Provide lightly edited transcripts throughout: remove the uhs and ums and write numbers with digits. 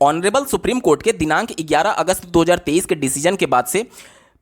Honourable supreme court के दिनांक 11 अगस्त 2023 के डिसीजन के बाद से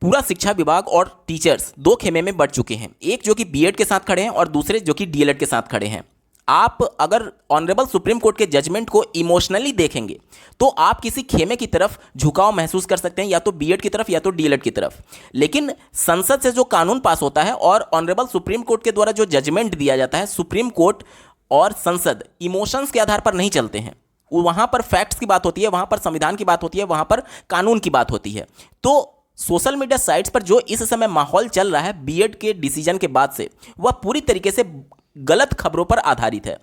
पूरा शिक्षा विभाग और टीचर्स दो खेमे में बढ़ चुके हैं। एक जो कि बीएड के साथ खड़े हैं और दूसरे जो कि डीएलएड के साथ खड़े हैं। आप अगर ऑनरेबल सुप्रीम कोर्ट के जजमेंट को इमोशनली देखेंगे तो आप किसी खेमे की तरफ झुकाव महसूस कर सकते हैं, या तो बीएड की तरफ या तो डीएलएड की तरफ। लेकिन संसद से जो कानून पास होता है और ऑनरेबल सुप्रीम कोर्ट के द्वारा जो जजमेंट दिया जाता है, सुप्रीम कोर्ट और संसद इमोशंस के आधार पर नहीं चलते हैं। वहां पर फैक्ट्स की बात होती है, वहां पर संविधान की बात होती है, वहां पर कानून की बात होती है। तो सोशल मीडिया साइट्स पर जो इस समय माहौल चल रहा है बीएड के डिसीजन के बाद से, वह पूरी तरीके से गलत खबरों पर आधारित है।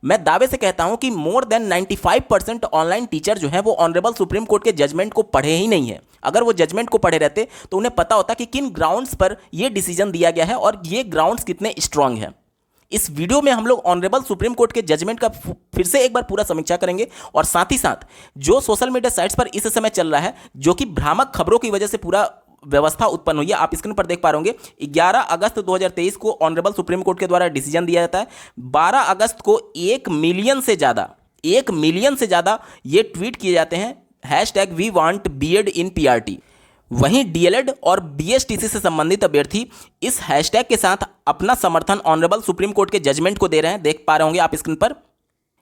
मैं दावे से कहता हूं कि मोर देन 95% ऑनलाइन टीचर जो है वो ऑनरेबल सुप्रीम कोर्ट के जजमेंट को पढ़े ही नहीं है। अगर वो जजमेंट को पढ़े रहते तो उन्हें पता होता कि किन ग्राउंड्स पर यह डिसीजन दिया गया है और ये ग्राउंड्स कितने स्ट्रांग हैं। इस वीडियो में हम लोग ऑनरेबल सुप्रीम कोर्ट के जजमेंट का फिर से एक बार पूरा समीक्षा करेंगे और साथ ही साथ जो सोशल मीडिया साइट्स पर इस समय चल रहा है, जो कि भ्रामक खबरों की वजह से पूरा व्यवस्था उत्पन्न हुई है। आप स्क्रीन पर देख पा रहे होंगे 11 अगस्त 2023 को ऑनरेबल सुप्रीम कोर्ट के द्वारा डिसीजन दिया जाता है। 12 अगस्त को 1 मिलियन से ज़्यादा ये ट्वीट किए जाते हैं #we want BEd in PRT. वहीं डीएलएड और बीएसटीसी से संबंधित अभ्यर्थी इस हैशटैग के साथ अपना समर्थन ऑनरेबल सुप्रीम कोर्ट के जजमेंट को दे रहे हैं। देख पा रहे होंगे आप स्क्रीन पर।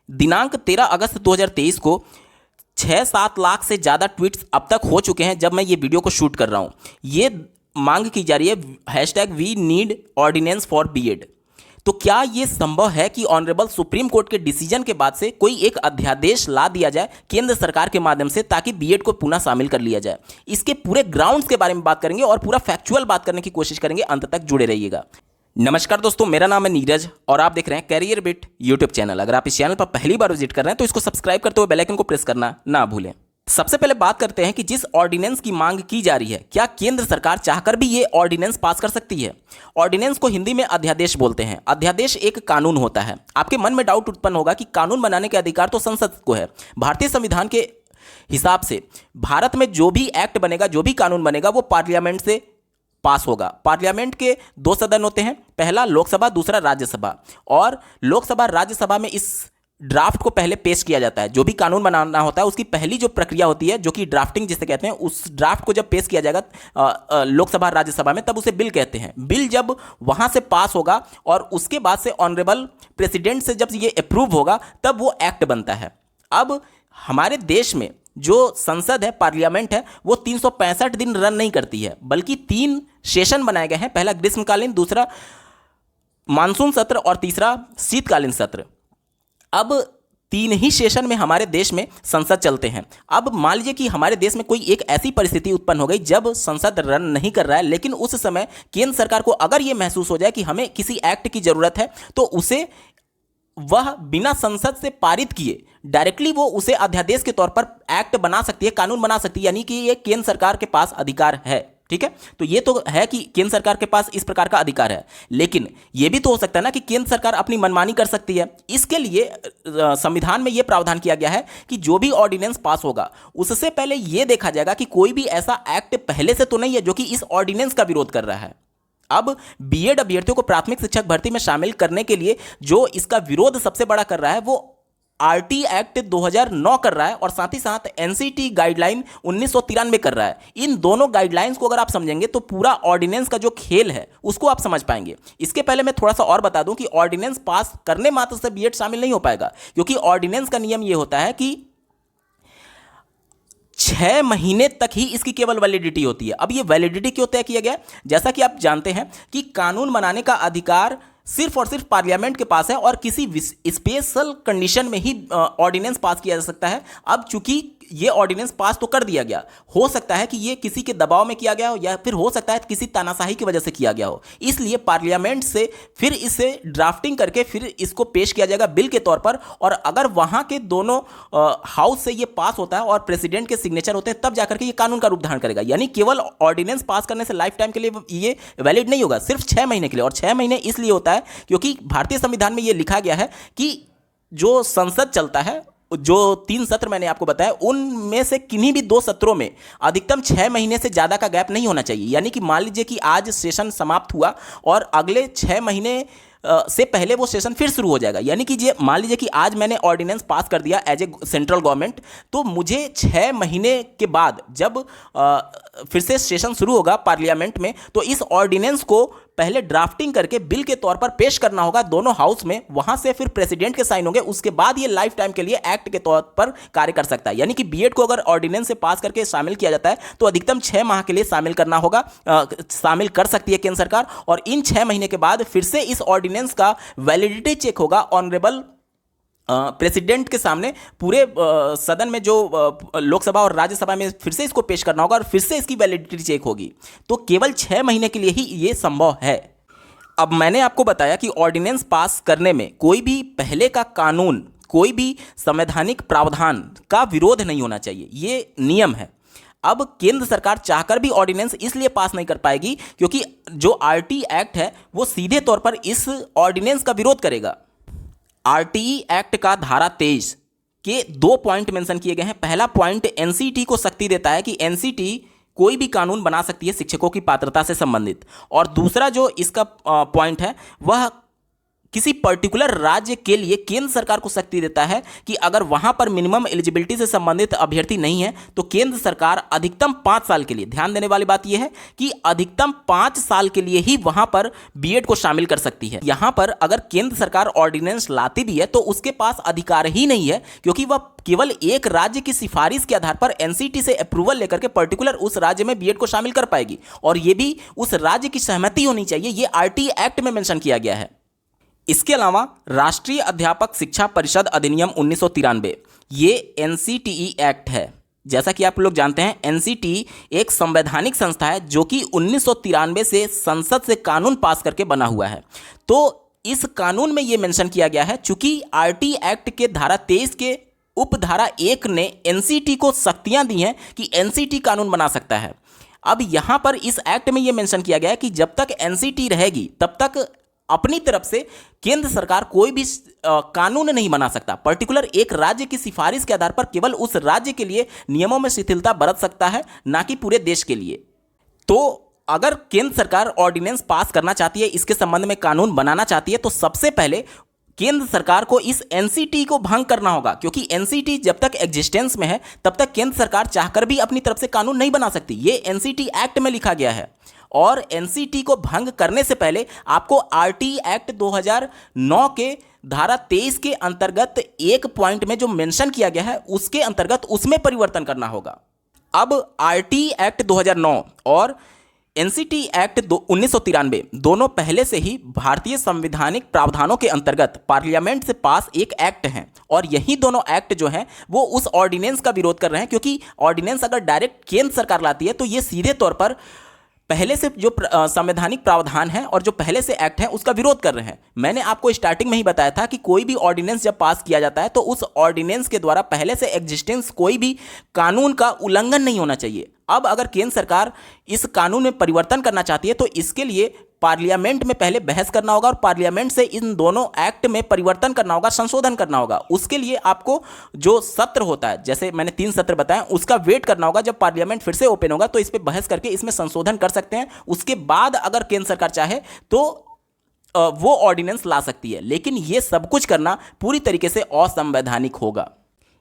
दिनांक 13 अगस्त 2023 को 6-7 लाख से ज़्यादा ट्वीट्स अब तक हो चुके हैं जब मैं ये वीडियो को शूट कर रहा हूँ। ये मांग की जा रही है #we need ordinance for BEd. तो क्या ये संभव है कि ऑनरेबल सुप्रीम कोर्ट के डिसीजन के बाद से कोई एक अध्यादेश ला दिया जाए केंद्र सरकार के माध्यम से, ताकि बीएड को पुनः शामिल कर लिया जाए? इसके पूरे ग्राउंड्स के बारे में बात करेंगे और पूरा फैक्चुअल बात करने की कोशिश करेंगे। अंत तक जुड़े रहिएगा। नमस्कार दोस्तों, मेरा नाम है नीरज और आप देख रहे हैं कैरियर बिट यूट्यूब चैनल। अगर आप इस चैनल पर पहली बार विजिट कर रहे हैं तो इसको सब्सक्राइब करते हुए बेल आइकन को प्रेस करना ना भूलें। सबसे पहले बात करते हैं कि जिस ऑर्डिनेंस की मांग की जा रही है, क्या केंद्र सरकार चाहकर भी ये ऑर्डिनेंस पास कर सकती है? ऑर्डिनेंस को हिंदी में अध्यादेश बोलते हैं। अध्यादेश एक कानून होता है। आपके मन में डाउट उत्पन्न होगा कि कानून बनाने के अधिकार तो संसद को है। भारतीय संविधान के हिसाब से भारत में जो भी एक्ट बनेगा, जो भी कानून बनेगा, वो पार्लियामेंट से पास होगा। पार्लियामेंट के 2 सदन होते हैं, पहला लोकसभा, दूसरा राज्यसभा। और लोकसभा राज्यसभा में इस ड्राफ्ट को पहले पेश किया जाता है। जो भी कानून बनाना होता है उसकी पहली जो प्रक्रिया होती है, जो कि ड्राफ्टिंग जिसे कहते हैं, उस ड्राफ्ट को जब पेश किया जाएगा लोकसभा राज्यसभा में, तब उसे बिल कहते हैं। बिल जब वहां से पास होगा और उसके बाद से ऑनरेबल प्रेसिडेंट से जब ये अप्रूव होगा तब वो एक्ट बनता है। अब हमारे देश में जो संसद है, पार्लियामेंट है, वो 365 दिन रन नहीं करती है, बल्कि 3 सेशन बनाए गए हैं। पहला ग्रीष्मकालीन, दूसरा मानसून सत्र और तीसरा शीतकालीन सत्र। अब 3 ही सेशन में हमारे देश में संसद चलते हैं। अब मान लीजिए कि हमारे देश में कोई एक ऐसी परिस्थिति उत्पन्न हो गई जब संसद रन नहीं कर रहा है, लेकिन उस समय केंद्र सरकार को अगर यह महसूस हो जाए कि हमें किसी एक्ट की जरूरत है, तो उसे वह बिना संसद से पारित किए डायरेक्टली वो उसे अध्यादेश के तौर पर एक्ट बना सकती है, कानून बना सकती है। यानी कि ये केंद्र सरकार के पास अधिकार है। ठीक है, तो ये तो है कि केंद्र सरकार के पास इस प्रकार का अधिकार है। लेकिन ये भी तो हो सकता है ना कि केंद्र सरकार अपनी मनमानी कर सकती है। इसके लिए संविधान में यह प्रावधान किया गया है कि जो भी ऑर्डिनेंस पास होगा उससे पहले यह देखा जाएगा कि कोई भी ऐसा एक्ट पहले से तो नहीं है जो कि इस ऑर्डिनेंस का विरोध कर रहा है। अब बीएड अभ्यर्थियों को प्राथमिक शिक्षक भर्ती में शामिल करने के लिए जो इसका विरोध सबसे बड़ा कर रहा है वो आरटी एक्ट 2009 कर रहा है और साथ ही साथ एनसीटी गाइडलाइन 1993 कर रहा है। इन दोनों गाइडलाइंस को अगर आप समझेंगे तो पूरा ऑर्डिनेंस का जो खेल है उसको आप समझ पाएंगे। इसके पहले मैं थोड़ा सा और बता दूं कि ऑर्डिनेंस पास करने मात्र से बीएड शामिल नहीं हो पाएगा, क्योंकि ऑर्डिनेंस का नियम यह होता है कि 6 महीने तक ही इसकी केवल वैलिडिटी होती है। अब ये वैलिडिटी क्यों तय किया गया? जैसा कि आप जानते हैं कि कानून बनाने का अधिकार सिर्फ और सिर्फ पार्लियामेंट के पास है और किसी स्पेशल कंडीशन में ही ऑर्डिनेंस पास किया जा सकता है। अब चूंकि ये ऑर्डिनेंस पास तो कर दिया गया, हो सकता है कि ये किसी के दबाव में किया गया हो या फिर हो सकता है किसी तानाशाही की वजह से किया गया हो। इसलिए पार्लियामेंट से फिर इसे ड्राफ्टिंग करके फिर इसको पेश किया जाएगा बिल के तौर पर, और अगर वहां के दोनों हाउस से ये पास होता है और प्रेसिडेंट के सिग्नेचर होते हैं, तब जाकर के ये कानून का रूप धारण करेगा। यानी केवल ऑर्डिनेंस पास करने से लाइफ टाइम के लिए ये वैलिड नहीं होगा, सिर्फ 6 महीने के लिए। और 6 महीने इसलिए होता है क्योंकि भारतीय संविधान में यह लिखा गया है कि जो संसद चलता है, जो 3 सत्र मैंने आपको बताया, उनमें से किन्हीं भी 2 सत्रों में अधिकतम 6 महीने से ज़्यादा का गैप नहीं होना चाहिए। यानी कि मान लीजिए कि आज सेशन समाप्त हुआ और अगले 6 महीने से पहले वो सेशन फिर शुरू हो जाएगा। यानी कि ये मान लीजिए कि आज मैंने ऑर्डिनेंस पास कर दिया एज ए सेंट्रल गवर्नमेंट, तो मुझे 6 महीने के बाद जब फिर से सेशन शुरू होगा पार्लियामेंट में, तो इस ऑर्डिनेंस को पहले ड्राफ्टिंग करके बिल के तौर पर पेश करना होगा दोनों हाउस में, वहां से फिर प्रेसिडेंट के साइन होंगे, उसके बाद ये लाइफ टाइम के लिए एक्ट के तौर पर कार्य कर सकता है। यानी कि बीएड को अगर ऑर्डिनेंस से पास करके शामिल किया जाता है तो अधिकतम 6 माह के लिए शामिल करना होगा, शामिल कर सकती है केंद्र सरकार, और इन 6 महीने के बाद फिर से इस ऑर्डिनेंस का वैलिडिटी चेक होगा ऑनरेबल प्रेसिडेंट के सामने, पूरे सदन में जो लोकसभा और राज्यसभा में फिर से इसको पेश करना होगा और फिर से इसकी वैलिडिटी चेक होगी। तो केवल 6 महीने के लिए ही ये संभव है। अब मैंने आपको बताया कि ऑर्डिनेंस पास करने में कोई भी पहले का कानून, कोई भी संवैधानिक प्रावधान का विरोध नहीं होना चाहिए, ये नियम है। अब केंद्र सरकार चाहकर भी ऑर्डिनेंस इसलिए पास नहीं कर पाएगी क्योंकि जो आरटी एक्ट है वो सीधे तौर पर इस ऑर्डिनेंस का विरोध करेगा। आरटीई एक्ट का धारा 23 के 2 पॉइंट मेंशन किए गए हैं। पहला पॉइंट एनसीटी को शक्ति देता है कि एनसीटी कोई भी कानून बना सकती है शिक्षकों की पात्रता से संबंधित, और दूसरा जो इसका पॉइंट है वह किसी पर्टिकुलर राज्य के लिए केंद्र सरकार को शक्ति देता है कि अगर वहां पर मिनिमम एलिजिबिलिटी से संबंधित अभ्यर्थी नहीं है तो केंद्र सरकार अधिकतम 5 साल के लिए, ध्यान देने वाली बात यह है कि अधिकतम 5 साल के लिए ही वहां पर बीएड को शामिल कर सकती है। यहां पर अगर केंद्र सरकार ऑर्डिनेंस लाती भी है तो उसके पास अधिकार ही नहीं है, क्योंकि वह केवल एक राज्य की सिफारिश के आधार पर एनसीटी से अप्रूवल लेकर के पर्टिकुलर उस राज्य में बीएड को शामिल कर पाएगी, और यह भी उस राज्य की सहमति होनी चाहिए। यह आरटी एक्ट में मेंशन किया गया है। इसके अलावा राष्ट्रीय अध्यापक शिक्षा परिषद अधिनियम 1993 ये एनसीटीई एक्ट है। जैसा कि आप लोग जानते हैं, एनसीटीई एक संवैधानिक संस्था है जो कि 1993 से संसद से कानून पास करके बना हुआ है। तो इस कानून में ये मेंशन किया गया है, चूंकि आरटी एक्ट के धारा 23 के उपधारा 1 ने एनसीटी को शक्तियां दी हैं कि एनसीटी कानून बना सकता है। अब यहां पर इस एक्ट में यह मेंशन किया गया है कि जब तक एनसीटी रहेगी तब तक अपनी तरफ से केंद्र सरकार कोई भी कानून नहीं बना सकता। पर्टिकुलर एक राज्य की सिफारिश के आधार पर केवल उस राज्य के लिए नियमों में शिथिलता बरत सकता है, ना कि पूरे देश के लिए। तो अगर केंद्र सरकार ऑर्डिनेंस पास करना चाहती है, इसके संबंध में कानून बनाना चाहती है, तो सबसे पहले केंद्र सरकार को इस एनसीटी को भंग करना होगा, क्योंकि एनसीटी जब तक एग्जिस्टेंस में है तब तक केंद्र सरकार चाहकर भी अपनी तरफ से कानून नहीं बना सकती। ये एनसीटी एक्ट में लिखा गया है, और एनसीटी को भंग करने से पहले आपको आरटी एक्ट 2009 के धारा 23 के अंतर्गत एक पॉइंट में जो मेंशन किया गया है उसके अंतर्गत उसमें परिवर्तन करना होगा। अब आरटी एक्ट 2009 और एनसीटी एक्ट 1993 दोनों पहले से ही भारतीय संवैधानिक प्रावधानों के अंतर्गत पार्लियामेंट से पास एक एक्ट हैं, और यही दोनों एक्ट जो हैं वो उस ऑर्डिनेंस का विरोध कर रहे हैं, क्योंकि ऑर्डिनेंस अगर डायरेक्ट केंद्र सरकार लाती है तो ये सीधे तौर पर पहले से जो संवैधानिक प्रावधान है और जो पहले से एक्ट है उसका विरोध कर रहे हैं। मैंने आपको स्टार्टिंग में ही बताया था कि कोई भी ऑर्डिनेंस जब पास किया जाता है तो उस ऑर्डिनेंस के द्वारा पहले से एग्जिस्टेंस कोई भी कानून का उल्लंघन नहीं होना चाहिए। अब अगर केंद्र सरकार इस कानून में परिवर्तन करना चाहती है तो इसके लिए पार्लियामेंट में पहले बहस करना होगा और पार्लियामेंट से इन दोनों एक्ट में परिवर्तन करना होगा, संशोधन करना होगा। उसके लिए आपको जो सत्र होता है, जैसे मैंने 3 सत्र बताए, उसका वेट करना होगा। जब पार्लियामेंट फिर से ओपन होगा तो इस पर बहस करके इसमें संशोधन कर सकते हैं। उसके बाद अगर केंद्र सरकार चाहे तो वो ऑर्डिनेंस ला सकती है, लेकिन ये सब कुछ करना पूरी तरीके से असंवैधानिक होगा।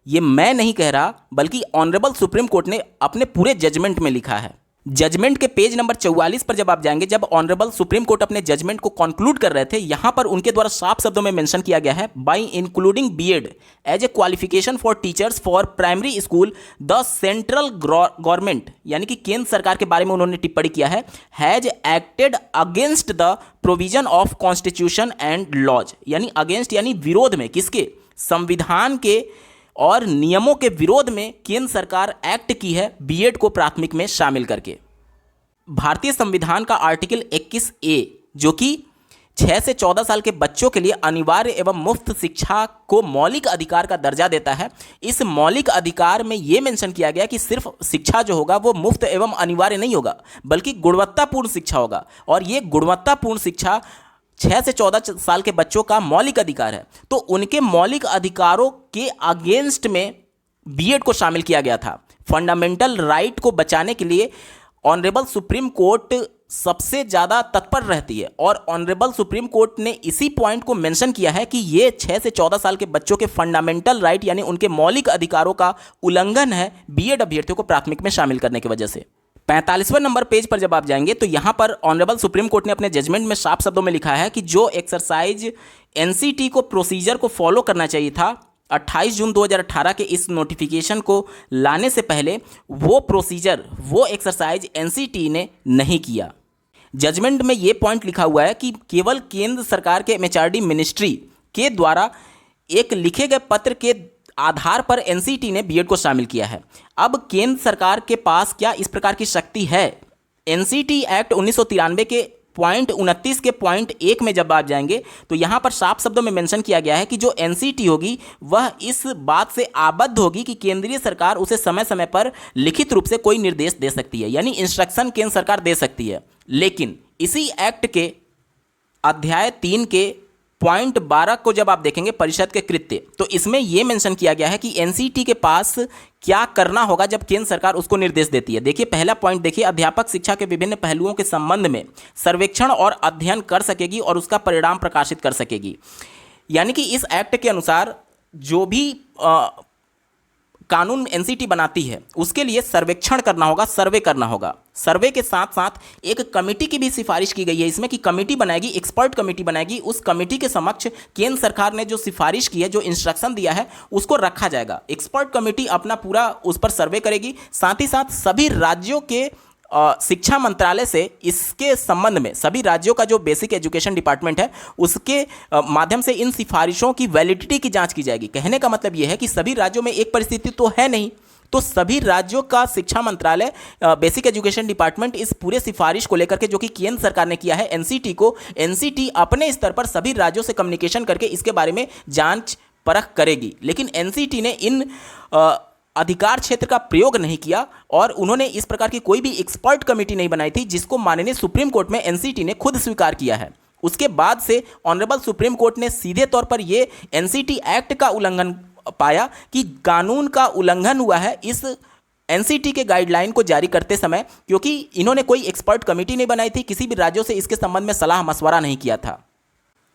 ये मैं नहीं कह रहा, बल्कि ऑनरेबल सुप्रीम कोर्ट ने अपने पूरे जजमेंट में लिखा है। जजमेंट के पेज नंबर 44 पर जब आप जाएंगे, जब ऑनरेबल सुप्रीम कोर्ट अपने जजमेंट को कंक्लूड कर रहे थे, यहां पर उनके द्वारा साफ शब्दों में मेंशन किया गया है, by including BEd as a qualification for teachers for primary school the central government, यानी कि केंद्र सरकार के बारे में उन्होंने टिप्पणी किया है, has acted against the provision of constitution and laws, यानी अगेंस्ट यानी विरोध में, किसके? संविधान के और नियमों के विरोध में केंद्र सरकार एक्ट की है बीएड को प्राथमिक में शामिल करके। भारतीय संविधान का आर्टिकल 21A जो कि 6 से 14 साल के बच्चों के लिए अनिवार्य एवं मुफ्त शिक्षा को मौलिक अधिकार का दर्जा देता है। इस मौलिक अधिकार में यह मेंशन किया गया कि सिर्फ शिक्षा जो होगा वो मुफ्त एवं अनिवार्य नहीं होगा, बल्कि गुणवत्तापूर्ण शिक्षा होगा, और ये गुणवत्तापूर्ण शिक्षा 6 से 14 साल के बच्चों का मौलिक अधिकार है। तो उनके मौलिक अधिकारों के अगेंस्ट में बीएड को शामिल किया गया था। फंडामेंटल राइट को बचाने के लिए ऑनरेबल सुप्रीम कोर्ट सबसे ज़्यादा तत्पर रहती है। और ऑनरेबल सुप्रीम कोर्ट ने इसी पॉइंट को मेंशन किया है कि ये 6 से 14 साल के बच्चों के फंडामेंटल राइट यानी उनके मौलिक अधिकारों का उल्लंघन है बीएड अभ्यर्थियों को प्राथमिक में शामिल करने की वजह से। 45वें नंबर पेज पर जब आप जाएंगे तो यहां पर ऑनरेबल सुप्रीम कोर्ट ने अपने जजमेंट में साफ शब्दों में लिखा है कि जो एक्सरसाइज एनसीटी को प्रोसीजर को फॉलो करना चाहिए था 28 जून 2018 के इस नोटिफिकेशन को लाने से पहले, वो प्रोसीजर वो एक्सरसाइज एनसीटी ने नहीं किया। जजमेंट में ये पॉइंट लिखा हुआ है कि केवल केंद्र सरकार के एमएचआरडी मिनिस्ट्री के द्वारा एक लिखे गए पत्र के आधार पर एनसीटी ने बीएड को शामिल किया है। अब केंद्र सरकार के पास क्या इस प्रकार की शक्ति है? एनसीटी एक्ट 1993 के पॉइंट 29 के पॉइंट 1 में जब आप जाएंगे तो यहां पर साफ शब्दों में मेंशन किया गया है कि जो एनसीटी होगी वह इस बात से आबद्ध होगी कि केंद्रीय सरकार उसे समय समय पर लिखित रूप से कोई निर्देश दे सकती है, यानी इंस्ट्रक्शन केंद्र सरकार दे सकती है। लेकिन इसी एक्ट के अध्याय 3 के पॉइंट 12 को जब आप देखेंगे परिषद के कृत्य, तो इसमें यह मेंशन किया गया है कि एनसीटी के पास क्या करना होगा जब केंद्र सरकार उसको निर्देश देती है। देखिए पहला पॉइंट देखिए, अध्यापक शिक्षा के विभिन्न पहलुओं के संबंध में सर्वेक्षण और अध्ययन कर सकेगी और उसका परिणाम प्रकाशित कर सकेगी। यानी कि इस एक्ट के अनुसार जो भी कानून एनसीटी बनाती है उसके लिए सर्वेक्षण करना होगा, सर्वे करना होगा। सर्वे के साथ साथ एक कमेटी की भी सिफारिश की गई है इसमें कि कमेटी बनाएगी, एक्सपर्ट कमेटी बनाएगी। उस कमेटी के समक्ष केंद्र सरकार ने जो सिफारिश की है, जो इंस्ट्रक्शन दिया है, उसको रखा जाएगा। एक्सपर्ट कमेटी अपना पूरा उस पर सर्वे करेगी। साथ ही साथ सभी राज्यों के शिक्षा मंत्रालय से इसके संबंध में, सभी राज्यों का जो बेसिक एजुकेशन डिपार्टमेंट है उसके माध्यम से इन सिफारिशों की वैलिडिटी की जांच की जाएगी। कहने का मतलब यह है कि सभी राज्यों में एक परिस्थिति तो है नहीं, तो सभी राज्यों का शिक्षा मंत्रालय बेसिक एजुकेशन डिपार्टमेंट इस पूरे सिफारिश को लेकर के जो कि केंद्र सरकार ने किया है एनसीटी को, एनसीटी अपने स्तर पर सभी राज्यों से कम्युनिकेशन करके इसके बारे में जांच परख करेगी। लेकिन एनसीटी ने इन अधिकार क्षेत्र का प्रयोग नहीं किया और उन्होंने इस प्रकार की कोई भी एक्सपर्ट कमेटी नहीं बनाई थी, जिसको माननीय सुप्रीम कोर्ट में एनसीटी ने खुद स्वीकार किया है। उसके बाद से ऑनरेबल सुप्रीम कोर्ट ने सीधे तौर पर यह एनसीटी एक्ट का उल्लंघन पाया कि कानून का उल्लंघन हुआ है इस एनसीटी के गाइडलाइन को जारी करते समय, क्योंकि इन्होंने कोई एक्सपर्ट कमेटी नहीं बनाई थी, किसी भी राज्यों से इसके संबंध में सलाह मशवरा नहीं किया था।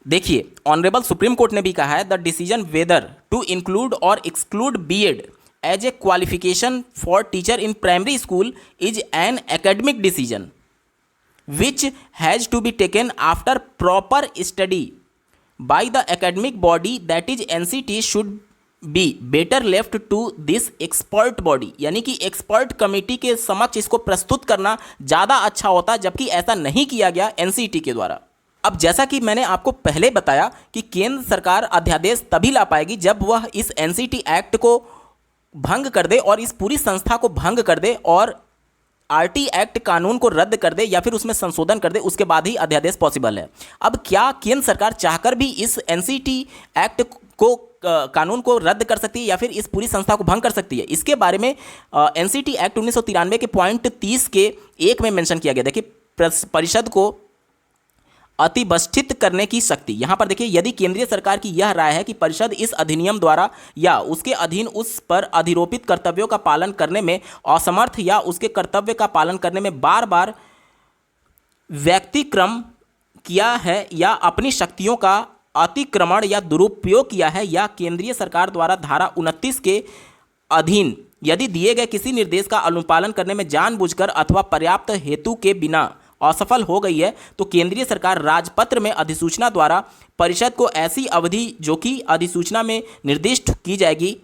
देखिए ऑनरेबल सुप्रीम कोर्ट ने भी कहा है the decision whether to include और exclude B Ed as a qualification for teacher in primary school is an academic decision which has to be taken after proper study by the academic body, that is NCT, should be better left to this expert body। यानी कि expert committee के समक्ष इसको प्रस्तुत करना ज़्यादा अच्छा होता, जबकि ऐसा नहीं किया गया एनसीटी के द्वारा। अब जैसा कि मैंने आपको पहले बताया कि केंद्र सरकार अध्यादेश तभी ला पाएगी जब वह इस एनसीटी एक्ट को भंग कर दे और इस पूरी संस्था को भंग कर दे और आरटी एक्ट कानून को रद्द कर दे या फिर उसमें संशोधन कर दे, उसके बाद ही अध्यादेश पॉसिबल है। अब क्या केंद्र सरकार चाहकर भी इस एनसीटी एक्ट को कानून को रद्द कर सकती है या फिर इस पूरी संस्था को भंग कर सकती है? इसके बारे में एनसीटी एक्ट 1993 के पॉइंट 30 के 1 में मेंशन किया गया। देखिए परिषद को अतिबष्ठित करने की शक्ति, यहां पर देखिए यदि केंद्रीय सरकार की यह राय है कि परिषद इस अधिनियम द्वारा या उसके अधीन उस पर अधिरोपित कर्तव्यों का पालन करने में असमर्थ या उसके कर्तव्य का पालन करने में बार बार व्यतिक्रम किया है या अपनी शक्तियों का अतिक्रमण या दुरुपयोग किया है, या केंद्रीय सरकार द्वारा धारा 29 के अधीन यदि दिए गए किसी निर्देश का अनुपालन करने में जानबूझकर अथवा पर्याप्त हेतु के बिना असफल हो गई है, तो केंद्रीय सरकार राजपत्र में अधिसूचना द्वारा परिषद को ऐसी अवधि जो कि अधिसूचना में निर्दिष्ट की जाएगी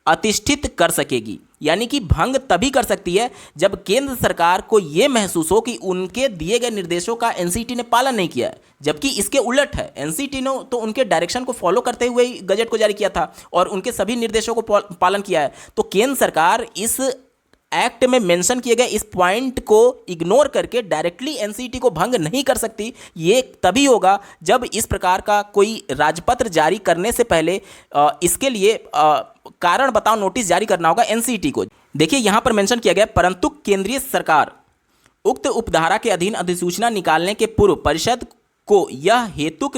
अतिष्ठित कर सकेगी। यानी कि भंग तभी कर सकती है जब केंद्र सरकार को यह महसूस हो कि उनके दिए गए निर्देशों का एनसीटी ने पालन नहीं किया है, जबकि इसके उलट है। एनसीटी ने तो उनके डायरेक्शन को फॉलो करते हुए ही गजट को जारी किया था और उनके सभी निर्देशों को पालन किया है। तो केंद्र सरकार इस एक्ट में मेंशन किए गए इस पॉइंट को इग्नोर करके डायरेक्टली एनसीटी को भंग नहीं कर सकती। ये तभी होगा जब इस प्रकार का कोई राजपत्र जारी करने से पहले इसके लिए कारण बताओ नोटिस जारी करना होगा एनसीटी को। देखिए यहां पर मेंशन किया गया, परंतु केंद्रीय सरकार उक्त उपधारा के अधीन अधिसूचना निकालने के पूर्व परिषद को यह हेतुक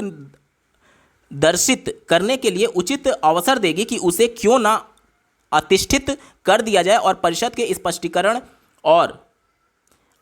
दर्शित करने के लिए उचित अवसर देगी कि उसे क्यों ना अतिष्ठित कर दिया जाए और परिषद के स्पष्टीकरण और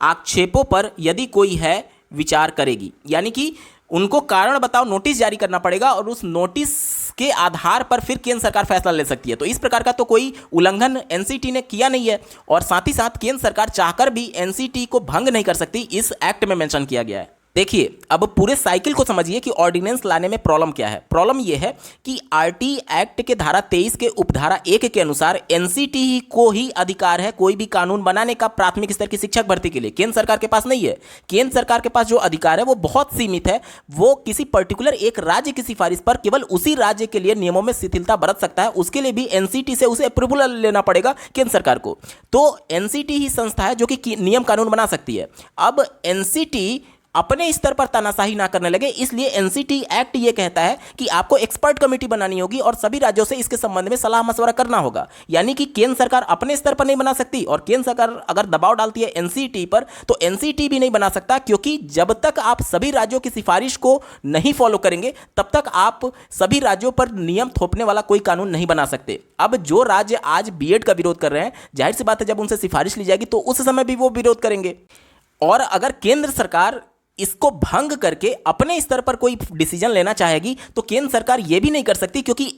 आक्षेपों पर यदि कोई है विचार करेगी। यानी कि उनको कारण बताओ नोटिस जारी करना पड़ेगा और उस नोटिस के आधार पर फिर केंद्र सरकार फैसला ले सकती है। तो इस प्रकार का तो कोई उल्लंघन एनसीटी ने किया नहीं है और साथ ही साथ केंद्र सरकार चाहकर भी एनसीटी को भंग नहीं कर सकती, इस एक्ट में मेंशन किया गया है। देखिए अब पूरे साइकिल को समझिए कि ऑर्डिनेंस लाने में प्रॉब्लम क्या है। प्रॉब्लम यह है कि आरटी एक्ट के धारा 23 के उपधारा 1 के अनुसार एनसीटी को ही अधिकार है कोई भी कानून बनाने का प्राथमिक स्तर की शिक्षक भर्ती के लिए, केंद्र सरकार के पास नहीं है। केंद्र सरकार के पास जो अधिकार है वो बहुत सीमित है, वो किसी पर्टिकुलर एक राज्य की सिफारिश पर केवल उसी राज्य के लिए नियमों में शिथिलता बरत सकता है। उसके लिए भी एनसीटी से उसे अप्रूवल लेना पड़ेगा केंद्र सरकार को। तो एनसीटी ही संस्था है जो कि नियम कानून बना सकती है। अब एनसीटी अपने स्तर पर तानाशाही ना करने लगे, इसलिए एनसीटी एक्ट ये कहता है कि आपको एक्सपर्ट कमेटी बनानी होगी और सभी राज्यों से इसके संबंध में सलाह मशवरा करना होगा। यानी कि केंद्र सरकार अपने स्तर पर नहीं बना सकती और केंद्र सरकार अगर दबाव डालती है एनसीटी पर तो एनसीटी भी नहीं बना सकता, क्योंकि जब तक आप सभी राज्यों की सिफारिश को नहीं फॉलो करेंगे तब तक आप सभी राज्यों पर नियम थोपने वाला कोई कानून नहीं बना सकते। अब जो राज्य आज बीएड का विरोध कर रहे हैं, जाहिर सी बात है जब उनसे सिफारिश ली जाएगी तो उस समय भी वो विरोध करेंगे। और अगर केंद्र सरकार इसको भंग करके अपने स्तर पर कोई डिसीजन लेना चाहेगी तो केंद्र सरकार यह भी नहीं कर सकती, क्योंकि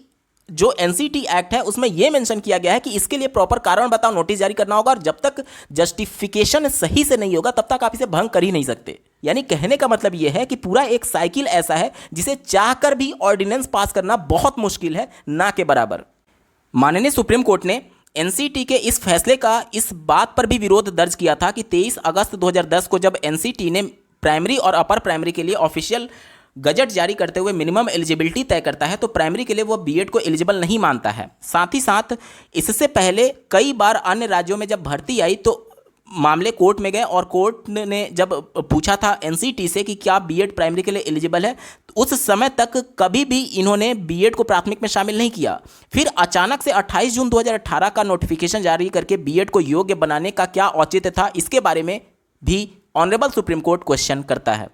जो एनसीटी एक्ट है उसमें यह मेंशन किया गया है कि इसके लिए प्रॉपर कारण बताओ नोटिस जारी करना होगा और जब तक जस्टिफिकेशन सही से नहीं होगा तब तक आप इसे भंग कर ही नहीं सकते। यानी कहने का मतलब यह है कि पूरा एक साइकिल ऐसा है जिसे चाहकर भी ऑर्डिनेंस पास करना बहुत मुश्किल है, ना के बराबर। माननीय सुप्रीम कोर्ट ने एनसीटी के इस फैसले का इस बात पर भी विरोध दर्ज किया था कि 23 अगस्त 2010 को जब एनसीटी ने प्राइमरी और अपर प्राइमरी के लिए ऑफिशियल गजट जारी करते हुए मिनिमम एलिजिबिलिटी तय करता है तो प्राइमरी के लिए वो बीएड को एलिजिबल नहीं मानता है। साथ ही साथ इससे पहले कई बार अन्य राज्यों में जब भर्ती आई तो मामले कोर्ट में गए और कोर्ट ने जब पूछा था एनसीटी से कि क्या बीएड प्राइमरी के लिए एलिजिबल है, तो उस समय तक कभी भी इन्होंने बीएड को प्राथमिक में शामिल नहीं किया। फिर अचानक से 28 जून 2018 का नोटिफिकेशन जारी करके बीएड को योग्य बनाने का क्या औचित्य था, इसके बारे में भी ऑनरेबल सुप्रीम कोर्ट क्वेश्चन करता है।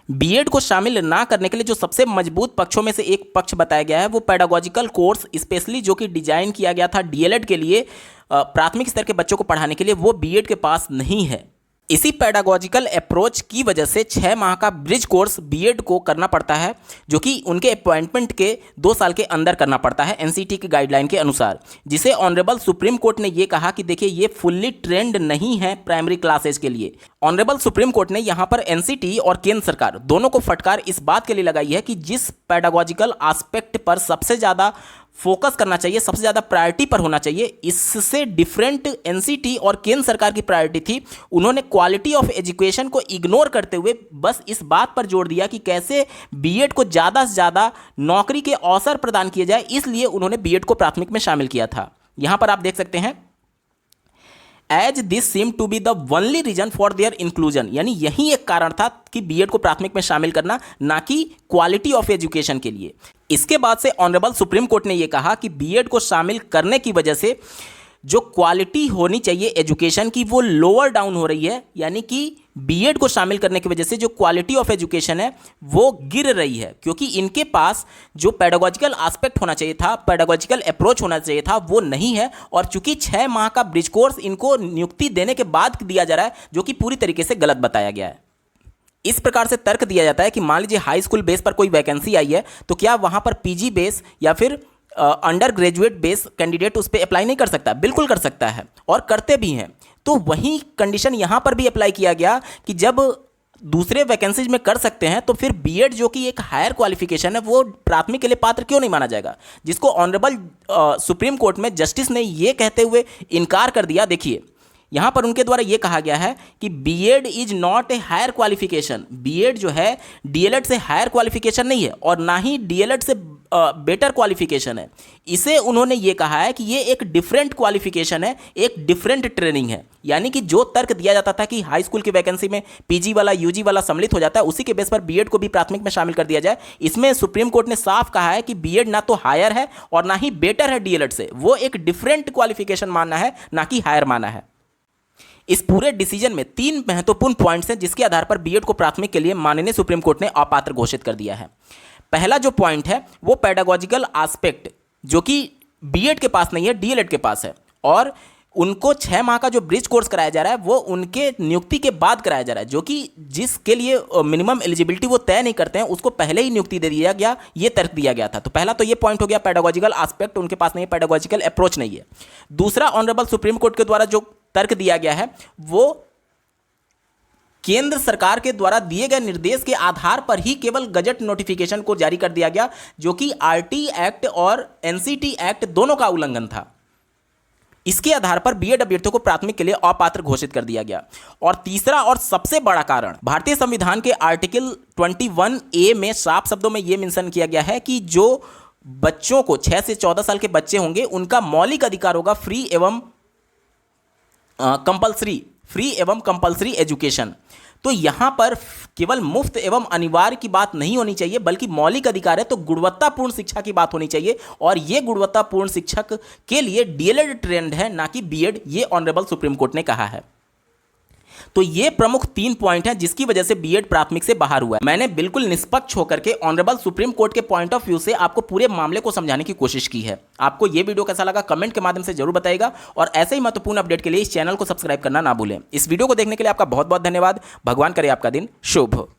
बीएड को शामिल ना करने के लिए जो सबसे मजबूत पक्षों में से एक पक्ष बताया गया है वो पेडागोजिकल कोर्स, स्पेशली जो कि डिजाइन किया गया था डीएलएड के लिए, प्राथमिक स्तर के बच्चों को पढ़ाने के लिए, वो बीएड के पास नहीं है। इसी पेडागोजिकल अप्रोच की वजह से 6 माह का ब्रिज कोर्स बीएड को करना पड़ता है, जो कि उनके अपॉइंटमेंट के 2 साल के अंदर करना पड़ता है एनसीटी की गाइडलाइन के अनुसार, जिसे ऑनरेबल सुप्रीम कोर्ट ने ये कहा कि देखिए ये फुल्ली ट्रेंड नहीं है प्राइमरी क्लासेज के लिए। ऑनरेबल सुप्रीम कोर्ट ने यहाँ पर एनसीटी और केंद्र सरकार दोनों को फटकार इस बात के लिए लगाई है कि जिस पेडागोजिकल एस्पेक्ट पर सबसे ज़्यादा फोकस करना चाहिए, सबसे ज़्यादा प्रायोरिटी पर होना चाहिए, इससे डिफरेंट एनसीटी और केंद्र सरकार की प्रायोरिटी थी। उन्होंने क्वालिटी ऑफ एजुकेशन को इग्नोर करते हुए बस इस बात पर जोर दिया कि कैसे बीएड को ज़्यादा से ज़्यादा नौकरी के अवसर प्रदान किए जाए, इसलिए उन्होंने बीएड को प्राथमिक में शामिल किया था। यहाँ पर आप देख सकते हैं as this seem to be the only reason for their inclusion, यानी यही एक कारण था कि बीएड को प्राथमिक में शामिल करना, ना कि क्वालिटी ऑफ एजुकेशन के लिए। इसके बाद से ऑनरेबल सुप्रीम कोर्ट ने यह कहा कि बीएड को शामिल करने की वजह से जो क्वालिटी होनी चाहिए एजुकेशन की वो लोअर डाउन हो रही है, यानी कि बीएड को शामिल करने की वजह से जो क्वालिटी ऑफ एजुकेशन है वो गिर रही है, क्योंकि इनके पास जो पेडागोजिकल एस्पेक्ट होना चाहिए था, पेडागोजिकल अप्रोच होना चाहिए था, वो नहीं है। और चूंकि 6 माह का ब्रिज कोर्स इनको नियुक्ति देने के बाद दिया जा रहा है, जो कि पूरी तरीके से गलत बताया गया है। इस प्रकार से तर्क दिया जाता है कि मान लीजिए हाई स्कूल बेस पर कोई वैकेंसी आई है तो क्या वहां पर पीजी बेस या फिर अंडर ग्रेजुएट बेस कैंडिडेट उस पर अप्लाई नहीं कर सकता? बिल्कुल कर सकता है और करते भी हैं। तो वही कंडीशन यहाँ पर भी अप्लाई किया गया कि जब दूसरे वैकेंसीज में कर सकते हैं तो फिर बीएड जो कि एक हायर क्वालिफिकेशन है वो प्राथमिक के लिए पात्र क्यों नहीं माना जाएगा, जिसको ऑनरेबल सुप्रीम कोर्ट में जस्टिस ने ये कहते हुए इनकार कर दिया। देखिए यहाँ पर उनके द्वारा ये कहा गया है कि BEd is not a higher qualification, BEd जो है डीएलएड से हायर क्वालिफिकेशन नहीं है और ना ही डीएलएड से बेटर क्वालिफिकेशन है। इसे उन्होंने ये कहा है कि ये एक डिफरेंट क्वालिफिकेशन है, एक डिफरेंट ट्रेनिंग है। यानी कि जो तर्क दिया जाता था कि हाई स्कूल की वैकेंसी में पीजी वाला यूजी वाला सम्मिलित हो जाता है, उसी के बेस पर बीएड को भी प्राथमिक में शामिल कर दिया जाए। इसमें सुप्रीम कोर्ट ने साफ कहा है कि बीएड ना तो हायर है और ना ही बेटर है डीएलएड से, वो एक डिफरेंट क्वालिफिकेशन मानना है, ना कि हायर माना है। इस पूरे डिसीजन में 3 महत्वपूर्ण पॉइंट्स हैं जिसके आधार पर बीएड को प्राथमिक के लिए माननीय सुप्रीम कोर्ट ने अपात्र घोषित कर दिया है। पहला जो पॉइंट है वो पेडागोजिकल एस्पेक्ट, जो कि बीएड के पास नहीं है, डीएलएड के पास है, और उनको 6 माह का जो ब्रिज कोर्स कराया जा रहा है वो उनके नियुक्ति के बाद कराया जा रहा है, जो कि जिसके लिए मिनिमम एलिजिबिलिटी वो तय नहीं करते हैं उसको पहले ही नियुक्ति दे दिया गया, ये तर्क दिया गया था। तो पहला तो ये पॉइंट हो गया, पेडागोजिकल एस्पेक्ट उनके पास नहीं है, पेडागोजिकल अप्रोच नहीं है। दूसरा, ऑनरेबल सुप्रीम कोर्ट के द्वारा जो तर्क दिया गया है वो केंद्र सरकार के द्वारा दिए गए निर्देश के आधार पर ही केवल गजट नोटिफिकेशन को जारी कर दिया गया, जो कि आरटी एक्ट और एनसीटी एक्ट दोनों का उल्लंघन था। इसके आधार पर बीएड अभ्यर्थियों को प्राथमिक के लिए अपात्र घोषित कर दिया गया। और तीसरा और सबसे बड़ा कारण, भारतीय संविधान के आर्टिकल 21A में साफ शब्दों में यह मेंशन किया गया है कि जो बच्चों को 6 से 14 साल के बच्चे होंगे उनका मौलिक अधिकार होगा फ्री एवं कंपल्सरी एजुकेशन। तो यहां पर केवल मुफ्त एवं अनिवार्य की बात नहीं होनी चाहिए, बल्कि मौलिक अधिकार है तो गुणवत्तापूर्ण शिक्षा की बात होनी चाहिए। और यह गुणवत्तापूर्ण शिक्षक के लिए डीएलएड ट्रेंड है, ना कि बीएड, ये ऑनरेबल सुप्रीम कोर्ट ने कहा है। तो ये प्रमुख 3 पॉइंट हैं जिसकी वजह से बीएड प्राथमिक से बाहर हुआ है। मैंने बिल्कुल निष्पक्ष होकर के ऑनरेबल सुप्रीम कोर्ट के पॉइंट ऑफ व्यू से आपको पूरे मामले को समझाने की कोशिश की है। आपको ये वीडियो कैसा लगा कमेंट के माध्यम से जरूर बताइएगा, और ऐसे ही महत्वपूर्ण अपडेट के लिए इस चैनल को सब्सक्राइब करना ना भूलें। इस वीडियो को देखने के लिए आपका बहुत बहुत धन्यवाद। भगवान करे आपका दिन शुभ हो।